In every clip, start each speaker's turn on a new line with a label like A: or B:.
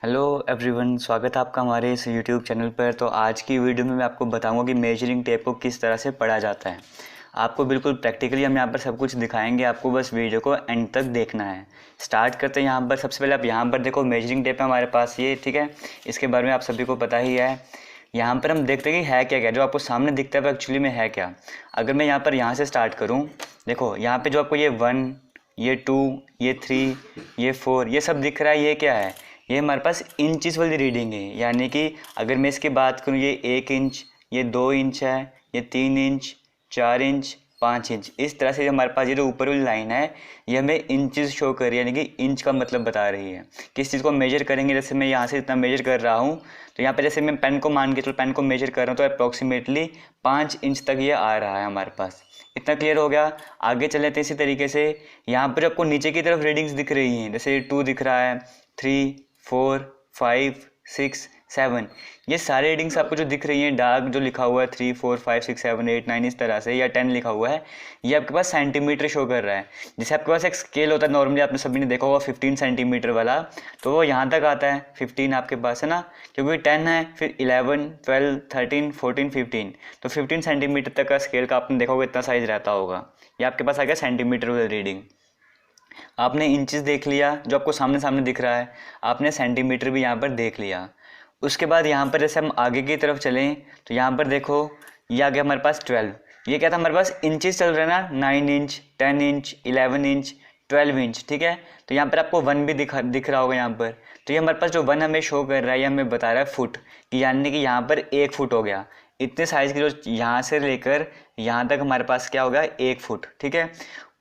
A: Hello everyone, स्वागत है आपका हमारे इस यूट्यूब चैनल पर। तो आज की वीडियो में मैं आपको बताऊंगा कि मेजरिंग टेप को किस तरह से पढ़ा जाता है। आपको बिल्कुल प्रैक्टिकली हम यहाँ पर सब कुछ दिखाएंगे, आपको बस वीडियो को एंड तक देखना है। स्टार्ट करते हैं। यहाँ पर सबसे पहले आप यहाँ पर देखो, मेजरिंग टेप है हमारे पास ये, ठीक है। इसके बारे में आप सभी को पता ही है। यहाँ पर हम देखते हैं कि है क्या क्या, जो आपको सामने दिखता है वो एक्चुअली में है क्या। अगर मैं यहाँ से स्टार्ट करूँ, देखो यहाँ पर जो आपको ये 1, ये 2, ये 3, ये 4, ये सब दिख रहा है, ये क्या है? ये हमारे पास इंचेस वाली रीडिंग है। यानी कि अगर मैं इसकी बात करूँ, ये 1 इंच, ये 2 इंच है, ये 3 इंच, 4 इंच, 5 इंच, इस तरह से हमारे पास ये जो ऊपर वाली लाइन है ये हमें इंचेस शो कर रही है। यानी कि इंच का मतलब बता रही है किस चीज़ को मेजर करेंगे। जैसे मैं यहाँ से इतना मेजर कर रहा हूँ, तो यहाँ पर जैसे मैं पेन को मान के चलो, पेन को मेजर कर रहा हूँ, तो अप्रॉक्सीमेटली 5 इंच तक ये आ रहा है हमारे पास। इतना क्लियर हो गया। आगे चले तो इसी तरीके से यहाँ पर आपको नीचे की तरफ रीडिंग्स दिख रही हैं। जैसे 2 दिख रहा है, 3, 4, 5, 6, 7, ये सारे रीडिंग्स आपको जो दिख रही हैं, डार्क जो लिखा हुआ है 3, 4, 5, 6, 7, 8, 9 इस तरह से, या 10 लिखा हुआ है, ये आपके पास सेंटीमीटर शो कर रहा है। जैसे आपके पास एक स्केल होता है नॉर्मली, आपने सभी ने देखा होगा 15 सेंटीमीटर वाला, तो वो यहाँ तक आता है। 15 आपके पास है ना, क्योंकि 10 है, फिर 11, 12, 13, 14, 15, तो 15 सेंटीमीटर तक का स्केल का आपने देखा होगा, इतना साइज रहता होगा। ये आपके पास आ गया सेंटीमीटर वाली रीडिंग। आपने इंचेस देख लिया जो आपको सामने सामने दिख रहा है, आपने सेंटीमीटर भी यहाँ पर देख लिया। उसके बाद यहाँ पर जैसे हम आगे की तरफ चलें तो यहाँ पर देखो, ये आ गया हमारे पास 12। ये क्या था हमारे पास? इंचेस चल रहा है ना, 9 इंच, 10 इंच, 11 इंच, 12 इंच, ठीक है। तो यहाँ पर आपको 1 भी दिख रहा होगा यहाँ पर। तो ये हमारे पास जो 1 हमें शो कर रहा है, ये हमें बता रहा है फुट, कि यानी कि यहाँ पर 1 फुट हो गया। इतने साइज़ की जो यहाँ से लेकर यहाँ तक हमारे पास क्या होगा? 1 फुट, ठीक है।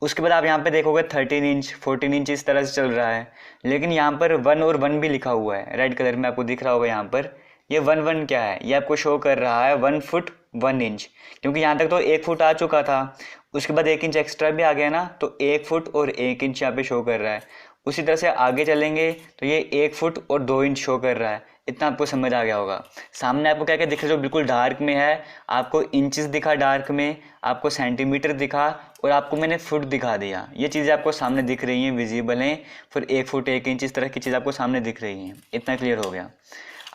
A: उसके बाद आप यहाँ पे देखोगे 13 इंच, 14 इंच इस तरह से चल रहा है। लेकिन यहाँ पर 1 और 1 भी लिखा हुआ है, रेड कलर में आपको दिख रहा होगा यहाँ पर। ये 1 क्या है? ये आपको शो कर रहा है 1 फुट 1 इंच, क्योंकि यहाँ तक तो 1 फुट आ चुका था। उसके बाद 1 इंच एक्स्ट्रा भी आ गया ना, तो 1 फुट और 1 इंच यहाँ पे शो कर रहा है। उसी तरह से आगे चलेंगे तो ये 1 फुट और 2 इंच शो कर रहा है। इतना आपको समझ आ गया होगा। सामने आपको क्या क्या दिख रहा है जो बिल्कुल डार्क में है? आपको इंचेस दिखा डार्क में, आपको सेंटीमीटर दिखा, और आपको मैंने फुट दिखा दिया। ये चीज़ें आपको सामने दिख रही हैं, विजिबल हैं। फिर 1 फुट 1 इंच इस तरह की चीज़ आपको सामने दिख रही हैं। इतना क्लियर हो गया।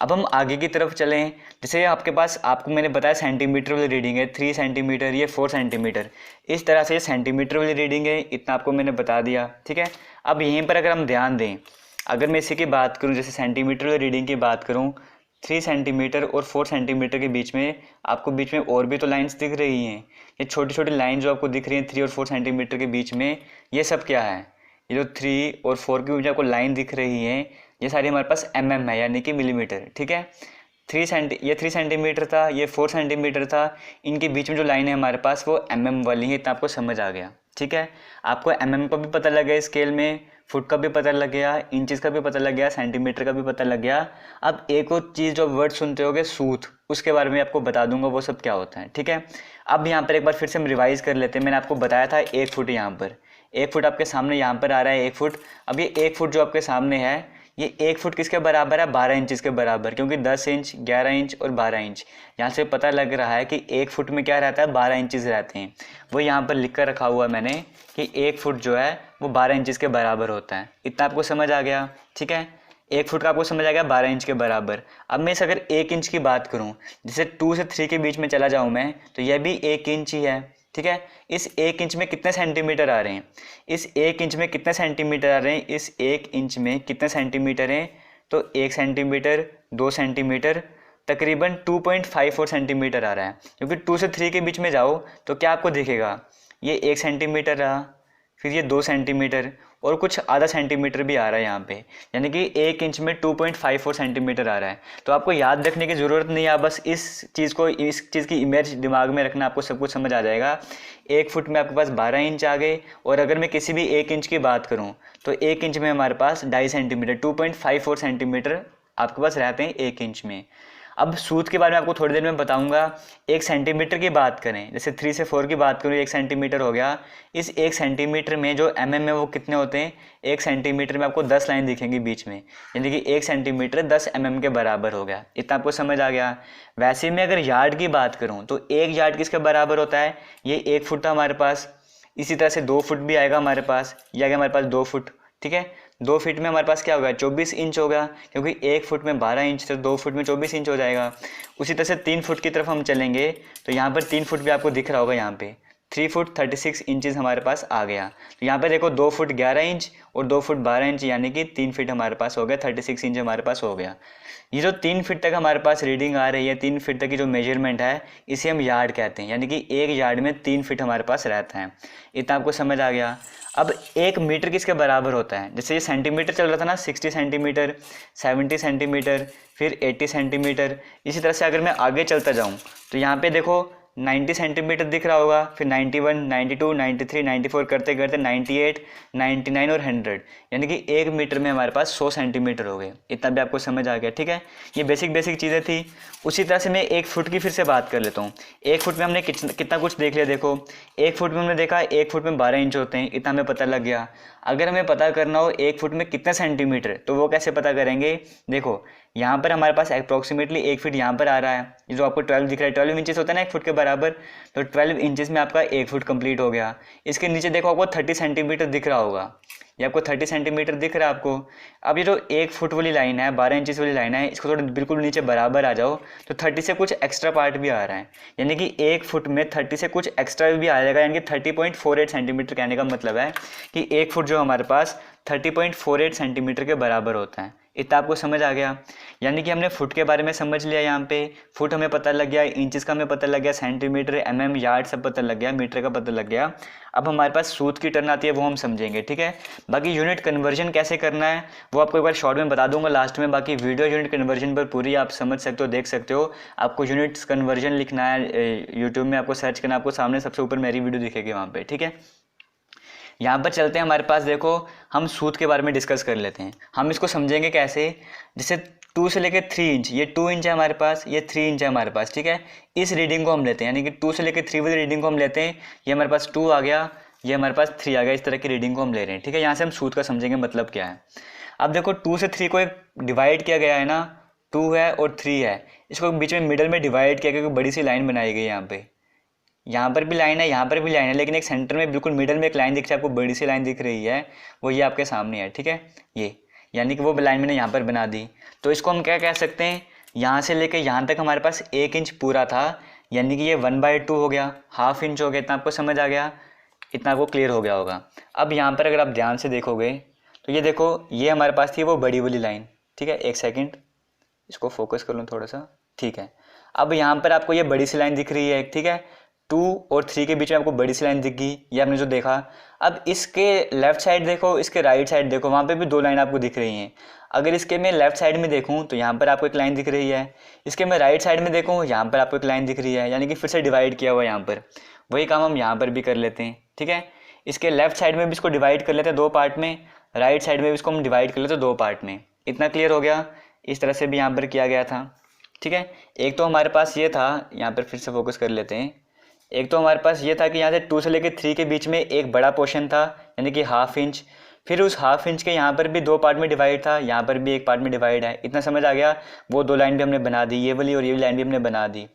A: अब हम आगे की तरफ चलें। जैसे आपके पास, आपको मैंने बताया सेंटीमीटर वाली रीडिंग है, 3 सेंटीमीटर, ये 4 सेंटीमीटर, इस तरह से ये सेंटीमीटर वाली रीडिंग है। इतना आपको मैंने बता दिया, ठीक है। अब यहीं पर अगर हम ध्यान दें, अगर मैं इसी की बात करूं, जैसे सेंटीमीटर वाली रीडिंग की बात करूं, 3 सेंटीमीटर और 4 सेंटीमीटर के बीच में आपको बीच में और भी तो लाइंस दिख रही हैं। ये छोटी छोटी लाइन जो आपको दिख रही हैं 3 और 4 सेंटीमीटर के बीच में, ये सब क्या है? ये जो 3 और 4 के बीच आपको लाइन दिख रही है, ये सारी हमारे पास mm है, यानी कि मिलीमीटर, ठीक है। ये 3 सेंटीमीटर था, ये 4 सेंटीमीटर था, इनके बीच में जो लाइन है हमारे पास वो mm वाली है। इतना आपको समझ आ गया, ठीक है। आपको mm का भी पता लग गया स्केल में, फुट का भी पता लग गया, इंचेस का भी पता लग गया, सेंटीमीटर का भी पता लग गया। अब एक और चीज़ जो वर्ड सुनते होगे, सूथ, उसके बारे में आपको बता दूंगा वो सब क्या होता है, ठीक है। अब यहाँ पर एक बार फिर से हम रिवाइज कर लेते हैं। मैंने आपको बताया था 1 फुट, यहाँ पर 1 फुट आपके सामने यहाँ पर आ रहा है 1 फुट। अब ये 1 फुट जो आपके सामने है, ये 1 फुट किसके बराबर है? 12 इंच के बराबर, क्योंकि 10 इंच, 11 इंच और 12 इंच, यहाँ से पता लग रहा है कि 1 फुट में क्या रहता है? 12 इंचेस रहते हैं। वो यहाँ पर लिख कर रखा हुआ है मैंने कि 1 फुट जो है वो 12 इंचेस के बराबर होता है। इतना आपको समझ आ गया, ठीक है। 1 फुट का आपको समझ आ गया 12 इंच के बराबर। अब मैं इस अगर 1 इंच की बात करूँ, जैसे 2 से 3 के बीच में चला जाऊँ मैं, तो यह भी 1 इंच ही है, ठीक है। इस 1 इंच में कितने सेंटीमीटर आ रहे हैं? इस 1 इंच में कितने सेंटीमीटर आ रहे हैं? इस 1 इंच में कितने सेंटीमीटर हैं? तो 1 सेंटीमीटर, 2 सेंटीमीटर, तकरीबन 2.54 सेंटीमीटर आ रहा है। क्योंकि 2 से 3 के बीच में जाओ तो क्या आपको दिखेगा? ये 1 सेंटीमीटर रहा, फिर ये 2 सेंटीमीटर, और कुछ आधा सेंटीमीटर भी आ रहा है यहाँ पे, यानी कि 1 इंच में 2.54 सेंटीमीटर आ रहा है। तो आपको याद रखने की ज़रूरत नहीं है, आप बस इस चीज़ की इमेज दिमाग में रखना, आपको सब कुछ समझ आ जाएगा। 1 फुट में आपके पास 12 इंच आ गए, और अगर मैं किसी भी 1 इंच की बात करूँ तो 1 इंच में हमारे पास 2.5 सेंटीमीटर, 2.54 सेंटीमीटर आपके पास रहते हैं 1 इंच में। अब सूत के बारे में आपको थोड़ी देर में बताऊंगा। 1 सेंटीमीटर की बात करें, जैसे 3 से 4 की बात करूँ, 1 सेंटीमीटर हो गया। इस 1 सेंटीमीटर में जो mm है वो कितने होते हैं? 1 सेंटीमीटर में आपको 10 लाइन दिखेंगी बीच में, यानी कि 1 सेंटीमीटर 10 mm के बराबर हो गया। इतना आपको समझ आ गया। वैसे में अगर यार्ड की बात करूँ तो 1 यार्ड किसके बराबर होता है? ये 1 फुट था हमारे पास। इसी तरह से 2 फुट भी आएगा हमारे पास, ये आ गया हमारे पास 2 फुट, ठीक है। 2 फीट में हमारे पास क्या होगा 24 इंच होगा, क्योंकि 1 फुट में 12 इंच तो 2 फुट में 24 इंच हो जाएगा। उसी तरह से 3 फुट की तरफ हम चलेंगे तो यहाँ पर 3 फुट भी आपको दिख रहा होगा, यहाँ पे 3 फुट 36 इंचज़ हमारे पास आ गया। तो यहाँ पे देखो 2 फुट 11 इंच और 2 फुट 12 इंच, यानी कि 3 फीट हमारे पास हो गया, 36 इंच हमारे पास हो गया। ये जो 3 फीट तक हमारे पास रीडिंग आ रही है, 3 फीट तक की जो मेजरमेंट है, इसे हम यार्ड कहते हैं, यानी कि 1 यार्ड में 3 फीट हमारे पास रहता है। इतना आपको समझ आ गया। अब 1 मीटर किसके बराबर होता है? जैसे ये सेंटीमीटर चल रहा था ना, 60 सेंटीमीटर, 70 सेंटीमीटर, फिर 80 सेंटीमीटर। इसी तरह से अगर मैं आगे चलता जाऊँ तो यहाँ पे देखो 90 सेंटीमीटर दिख रहा होगा, फिर 91, 92, 93, 94 करते करते 98, 99 और 100, यानी कि 1 मीटर में हमारे पास 100 सेंटीमीटर हो गए। इतना भी आपको समझ आ गया, ठीक है। ये बेसिक चीज़ें थी। उसी तरह से मैं 1 फुट की फिर से बात कर लेता हूँ। 1 फुट में हमने कितना कुछ देख लिया। देखो 1 फुट में हमने देखा 1 फुट में 12 इंच होते हैं, इतना हमें पता लग गया। अगर हमें पता करना हो 1 फुट में कितने सेंटीमीटर, तो वो कैसे पता करेंगे? देखो यहाँ पर हमारे पास अप्रॉक्सीमेटली 1 फीट यहाँ पर आ रहा है, ये जो आपको 12 दिख रहा है, 12 इंचेस होता है ना 1 फुट के बराबर, तो 12 इंचेस में आपका 1 फुट कंप्लीट हो गया। इसके नीचे देखो आपको 30 सेंटीमीटर दिख रहा होगा, ये आपको 30 सेंटीमीटर दिख रहा है आपको। अब ये जो 1 फुट वाली लाइन है, 12 इंचेस वाली लाइन है, इसको थोड़ा बिल्कुल नीचे बराबर आ जाओ तो 30 से कुछ एक्स्ट्रा पार्ट भी आ रहा है, यानी कि 1 फुट में 30 से कुछ एक्स्ट्रा भी आ जाएगा, यानी कि 30.48 सेंटीमीटर। कहने का मतलब है कि 1 फुट जो हमारे पास 30.48 सेंटीमीटर के बराबर होता है। इतना आपको समझ आ गया। यानी कि हमने फुट के बारे में समझ लिया, यहाँ पे फुट हमें पता लग गया, इंचेस का हमें पता लग गया, सेंटीमीटर, एमएम, यार्ड सब पता लग गया, मीटर का पता लग गया। अब हमारे पास सूत की टर्न आती है, वो हम समझेंगे, ठीक है। बाकी यूनिट कन्वर्जन कैसे करना है वो आपको एक बार शॉर्ट में बता दूंगा लास्ट में। बाकी वीडियो यूनिट कन्वर्जन पर पूरी आप समझ सकते हो, देख सकते हो। आपको यूनिट्स कन्वर्जन लिखना है, यूट्यूब में आपको सर्च करना, आपको सामने सबसे ऊपर मेरी वीडियो दिखेगी वहाँ पे, ठीक है। यहाँ पर चलते हैं, हमारे पास देखो हम सूत के बारे में डिस्कस कर लेते हैं। हम इसको समझेंगे कैसे, जैसे 2 से लेकर 3 इंच, ये 2 इंच है हमारे पास, ये 3 इंच है हमारे पास, ठीक है। इस रीडिंग को हम लेते हैं, यानी कि 2 से लेकर 3 वाली रीडिंग को हम लेते हैं। ये हमारे पास 2 आ गया, ये हमारे पास 3 आ गया, इस तरह की रीडिंग को हम ले रहे हैं, ठीक है। यहाँ से हम सूत का समझेंगे मतलब क्या है। अब देखो 2 से 3 को एक डिवाइड किया गया है ना, 2 है और 3 है, इसको बीच में मिडल में डिवाइड किया गया, बड़ी सी लाइन बनाई गई है यहाँ पे। यहाँ पर भी लाइन है, यहाँ पर भी लाइन है, लेकिन एक सेंटर में बिल्कुल मिडल में एक लाइन दिख रही है आपको, बड़ी सी लाइन दिख रही है, वो ये आपके सामने है, ठीक है। ये यानी कि वो लाइन मैंने यहाँ पर बना दी। तो इसको हम क्या कह सकते हैं, यहाँ से लेकर यहाँ तक हमारे पास 1 इंच पूरा था, यानी कि ये 1/2 हो गया, ½ इंच हो गया। इतना आपको समझ आ गया, इतना आपको क्लियर हो गया होगा। अब यहाँ पर अगर आप ध्यान से देखोगे तो ये देखो, ये हमारे पास थी वो बड़ी वाली लाइन, ठीक है। 1 सेकेंड, इसको फोकस कर लूँ थोड़ा सा, ठीक है। अब यहाँ पर आपको ये बड़ी सी लाइन दिख रही है, ठीक है। 2 और 3 के बीच में आपको बड़ी सी लाइन दिख गई, ये आपने जो देखा। अब इसके लेफ्ट साइड देखो, इसके राइट साइड देखो, वहाँ पे भी 2 लाइन आपको दिख रही हैं। अगर इसके मैं लेफ्ट साइड में देखूँ तो यहाँ पर आपको एक लाइन दिख रही है, इसके मैं राइट साइड में देखूँ यहाँ पर आपको एक लाइन दिख रही है, यानी कि फिर से डिवाइड किया हुआ है यहाँ पर। वही काम हम यहाँ पर भी कर लेते हैं, ठीक है। इसके लेफ्ट साइड में भी इसको डिवाइड कर लेते हैं 2 पार्ट में, राइट साइड में भी इसको हम डिवाइड कर लेते हैं 2 पार्ट में। इतना क्लियर हो गया। इस तरह से भी यहाँ पर किया गया था, ठीक है। एक तो हमारे पास ये था, यहाँ पर फिर से फोकस कर लेते हैं। एक तो हमारे पास ये था कि यहाँ से 2 से लेकर 3 के बीच में एक बड़ा पोर्शन था, यानी कि ½ इंच। फिर उस ½ इंच के यहाँ पर भी 2 पार्ट में डिवाइड था, यहाँ पर भी एक पार्ट में डिवाइड है। इतना समझ आ गया। वो 2 लाइन भी हमने बना दी, ये वाली और ये वाली लाइन भी हमने बना दी।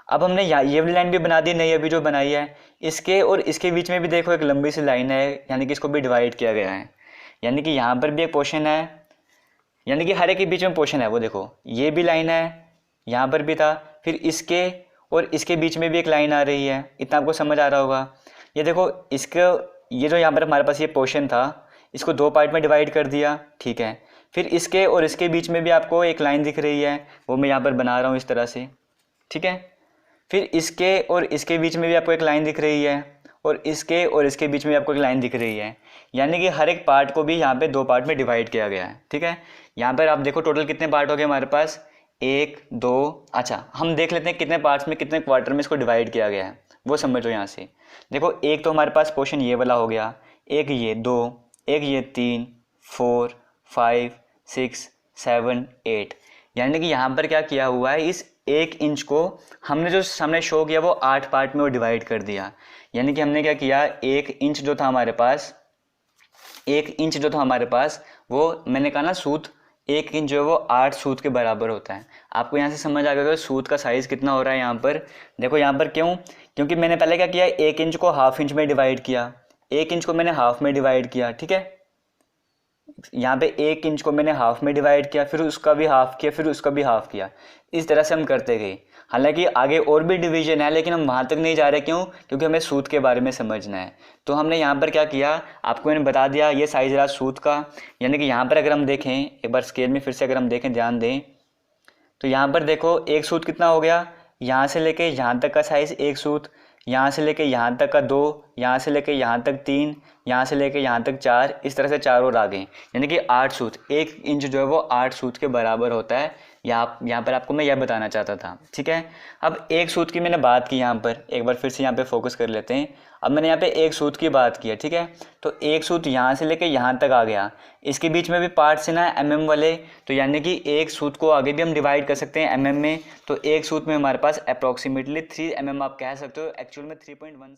A: अब हमने ये वाली लाइन भी बना दी, नई अभी जो बनाई है। इसके और इसके बीच में भी देखो एक लंबी सी लाइन है, यानी कि इसको भी डिवाइड किया गया है, यानी कि यहाँ पर भी एक पोर्शन है, यानी कि हर एक के बीच में पोर्शन है। वो देखो ये भी लाइन है, यहाँ पर भी था, फिर इसके और इसके बीच में भी एक लाइन आ रही है। इतना आपको समझ आ रहा होगा। ये देखो इसके, ये जो यहाँ पर हमारे पास ये पोर्शन था, इसको 2 पार्ट में डिवाइड कर दिया, ठीक है। फिर इसके और इसके बीच में भी आपको एक लाइन दिख रही है, वो मैं यहाँ पर बना रहा हूँ इस तरह से, ठीक है। फिर इसके और इसके बीच में भी आपको एक लाइन दिख रही है, और इसके और इसके बीच में आपको एक लाइन दिख रही है, यानी कि हर एक पार्ट को भी यहाँ पे 2 पार्ट में डिवाइड किया गया है, ठीक है। यहाँ पर आप देखो टोटल कितने पार्ट हो गए हमारे पास, 1 2। अच्छा, हम देख लेते हैं कितने पार्ट्स में, कितने क्वार्टर में इसको डिवाइड किया गया है, वो समझो। यहाँ से देखो, एक तो हमारे पास पोर्शन ये वाला हो गया, एक ये 2, एक ये 3 4 5 6 7 8, यानी कि यहाँ पर क्या किया हुआ है, इस 1 इंच को हमने जो सामने शो किया वो 8 पार्ट में वो डिवाइड कर दिया। यानी कि हमने क्या किया, 1 इंच जो था हमारे पास, 1 इंच जो था हमारे पास, वो मैंने कहा ना सूत, 1 इंच जो है वो 8 सूत के बराबर होता है। आपको यहाँ से समझ आ गया सूत का साइज़ कितना हो रहा है। यहाँ पर देखो, यहाँ पर क्यों, क्योंकि मैंने पहले क्या किया, 1 इंच को ½ इंच में डिवाइड किया, 1 इंच को मैंने हाफ में डिवाइड किया, ठीक है। यहाँ पे 1 इंच को मैंने हाफ में डिवाइड किया, फिर उसका भी हाफ किया, फिर उसका भी हाफ किया। इस तरह से हम करते गए। हालांकि आगे और भी डिवीजन है, लेकिन हम वहाँ तक नहीं जा रहे। क्यों? क्योंकि हमें सूत के बारे में समझना है। तो हमने यहाँ पर क्या किया, आपको मैंने बता दिया, ये साइज रहा सूत का। यानी कि यहाँ पर अगर हम देखें, एक बार स्केल में फिर से अगर हम देखें, ध्यान दें, तो यहाँ पर देखो एक सूत कितना हो गया, यहाँ से लेके यहाँ तक का साइज एक सूत, यहाँ से लेके यहाँ तक का 2, यहाँ से लेके यहाँ तक 3, यहाँ से लेके यहाँ तक 4, इस तरह से 4 और आ गए। यानी कि 8 सूत, 1 इंच जो है वो 8 सूत के बराबर होता है। यहाँ पर आपको मैं यह बताना चाहता था। ठीक है, अब एक सूत की मैंने बात की। यहाँ पर एक बार फिर से यहाँ पे फोकस कर लेते हैं। अब मैंने यहाँ पे एक सूत की बात की है। ठीक है, तो एक सूत यहाँ से लेके यहाँ तक आ गया। इसके बीच में भी पार्ट्स है ना mm वाले, तो यानी कि एक सूत को आगे भी हम डिवाइड कर सकते हैं mm में। तो एक सूत में हमारे पास अप्रॉक्सीमेटली 3 mm आप कह सकते हो, एक्चुअल में 3.1